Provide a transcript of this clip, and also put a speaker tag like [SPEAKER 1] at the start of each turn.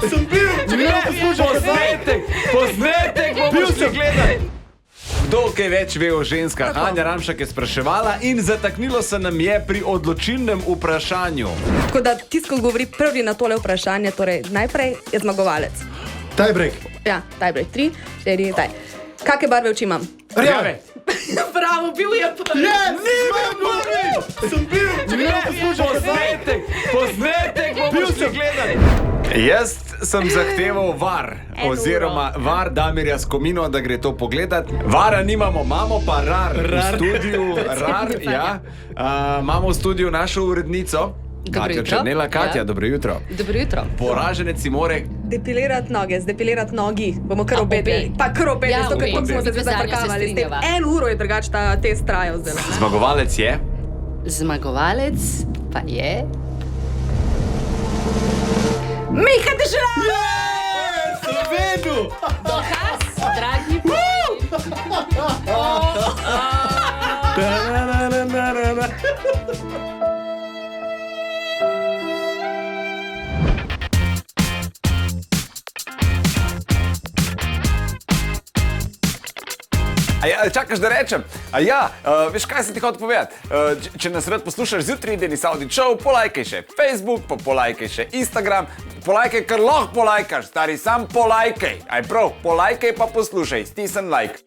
[SPEAKER 1] Sem bil!
[SPEAKER 2] Posnetek bomo še gledali. Kdo kaj več ve o ženskah? Anja Ramšak je spraševala in zataknilo se nam je pri odločilnem vprašanju.
[SPEAKER 3] Tako da tisto, ko govori prvi na tole vprašanje, torej najprej je zmagovalec.
[SPEAKER 1] Tiebreak.
[SPEAKER 3] Ja, tiebreak 3, 4, taj. Kakšne barve oči imam?
[SPEAKER 1] Rjave.
[SPEAKER 3] Bravo, bil je prvi!
[SPEAKER 1] Sem bil!
[SPEAKER 2] Posnetek bomo še gledali. Jaz sem zahteval VAR, oziroma VAR Damirja Skomino, da gre to pogledat. VAR-a nimamo, imamo pa RAR v studiu. RAR, ja. Imamo v studiu našo urednico. Katja Černela. Katja, dobro jutro.
[SPEAKER 4] Dobro jutro.
[SPEAKER 2] Poraženec si more...
[SPEAKER 3] Depilirati noge, zdepilirati nogi. Bomo kar obedeli. Pa kar obedeli,
[SPEAKER 4] Ja,
[SPEAKER 3] zato ker
[SPEAKER 4] obe.
[SPEAKER 3] smo se zdaj zaprkavali. S tem 1 uro je drugače ta test trajal zdaj.
[SPEAKER 2] Zmagovalec je...
[SPEAKER 4] Zmagovalec pa je...
[SPEAKER 3] Miha Dežela!
[SPEAKER 1] Sem vedel!
[SPEAKER 4] Dokaz, dragi
[SPEAKER 2] Čakaš, da rečem? Veš, kaj se ti hoče povedati? Če nas rad poslušaš zjutraj, Denis Audi Show, polajkaj še Facebook, pa polajkaj še Instagram. Polajkaj, kar lahko polajkaš, stari, sam polajkaj. Aj prav, polajkaj pa poslušaj, stisni like.